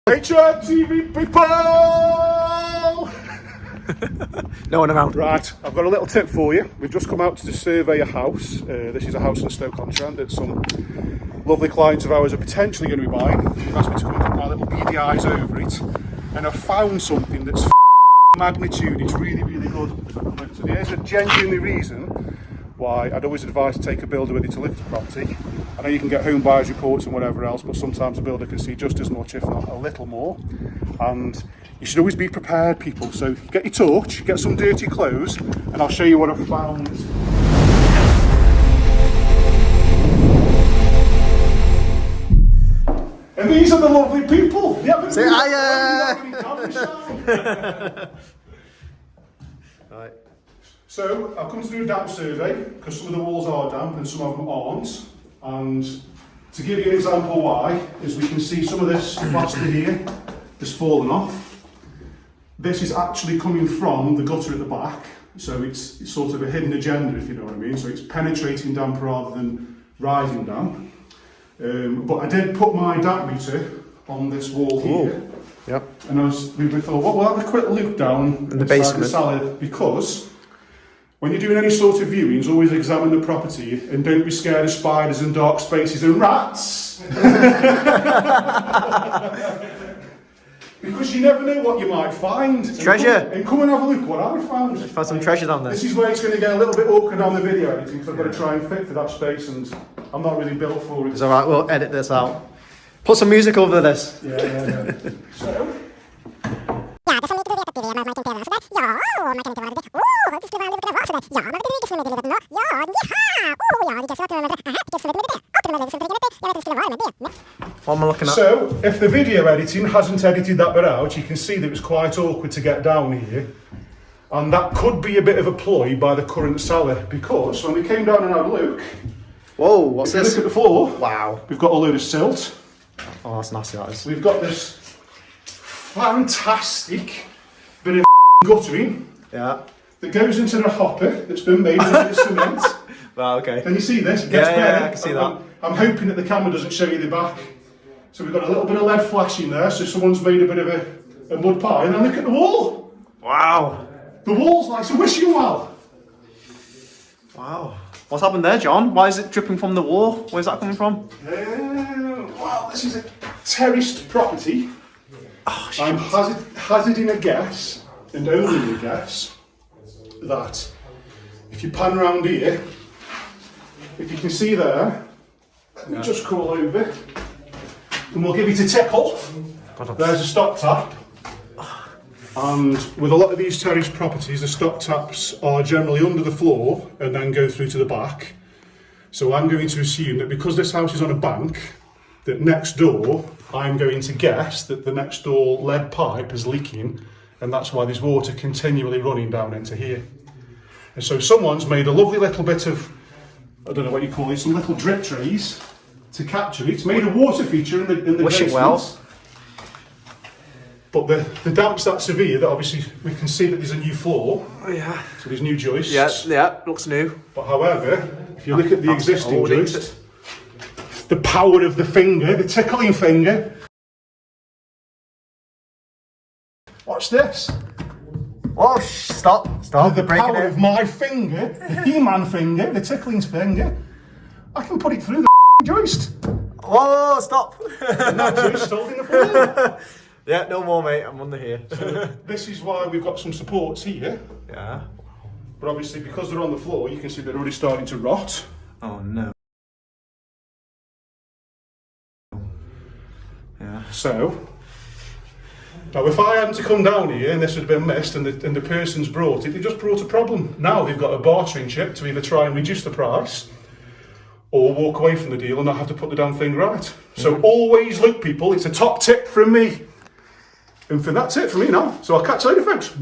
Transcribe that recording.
HMTV people! No one around. Right, I've got a little tip for you. We've just come out to survey a house. This is a house in Stoke on Trent that some lovely clients of ours are potentially going to be buying. They've asked me to come and put my little beady eyes over it. And I've found something that's magnitude. It's really, really good. So there's a genuinely reason why I'd always advise to take a builder with you to look at the property. I know you can get home buyers reports and whatever else, but sometimes a builder can see just as much, if not a little more. And you should always be prepared, people. So get your torch, get some dirty clothes, and I'll show you what I've found. And these are the lovely people. They haven't Say hiya! Right. So I've come to do a damp survey because some of the walls are damp and some of them aren't. And to give you an example why, is we can see some of this plaster here has fallen off. This is actually coming from the gutter at the back, so it's sort of a hidden agenda, if you know what I mean. So it's penetrating damp rather than rising damp. But I did put my damp meter on this wall here. Yep. And we thought, well, we'll have a quick look down in the basement, the cellar, because when you're doing any sort of viewings, always examine the property and don't be scared of spiders and dark spaces and rats. Because you never know what you might find. Treasure. And come and have a look what I found. I found some treasure down there. This is where it's going to get a little bit awkward on the video editing, because I've got to try and fit to that space and I'm not really built for it. It's alright, we'll edit this out. Put some music over this. Yeah. So... What am I looking at? So, if the video editing hasn't edited that bit out, you can see that it was quite awkward to get down here. And that could be a bit of a ploy by the current seller, because when we came down and had a look... Whoa, what's this? Look at the floor. Wow. We've got a load of silt. Oh, that's nasty, that is. We've got this fantastic bit of guttering. Yeah. That goes into the hopper that's been made with cement. Wow, okay. Can you see this? It gets better. Yeah, I can see that. I'm hoping that the camera doesn't show you the back. So we've got a little bit of lead flashing there, so someone's made a bit of a mud pie. And then look at the wall. Wow. The wall's like some wishing well. Wow. What's happened there, John? Why is it dripping from the wall? Where's that coming from? Well, this is a terraced property. Oh, shit. I'm hazarding a guess, and only a guess, that if you pan around here, if you can see there, we'll just crawl over, and we'll give it a tickle. There's a stop tap. And with a lot of these terraced properties, the stop taps are generally under the floor and then go through to the back. So I'm going to assume that because this house is on a bank, that next door, I'm going to guess that the next door lead pipe is leaking, and that's why there's water continually running down into here. And so someone's made a lovely little bit of, I don't know what you call it, some little drip trays to capture it. It's made a water feature in the wishing basement. wells. But the damp's that severe that obviously we can see that there's a new floor. Oh, yeah. So there's new joists. Yeah, looks new. But however, if you look at the existing joist, the power of the finger, the tickling finger. Watch this. Oh, stop. The power of my finger, the He-Man finger, the tickling finger. I can put it through the joist. Whoa, stop. And that joist holding the floor. Yeah, no more, mate. I'm under here. So this is why we've got some supports here. Yeah. But obviously, because they're on the floor, you can see they're already starting to rot. Oh, no. Yeah. So, now if I hadn't to come down here and this had been missed and the person's brought it, they just brought a problem. Now they've got a bartering chip to either try and reduce the price or walk away from the deal and not have to put the damn thing right. So always look, people, it's a top tip from me. And for that's it for me now. So I'll catch you later, folks.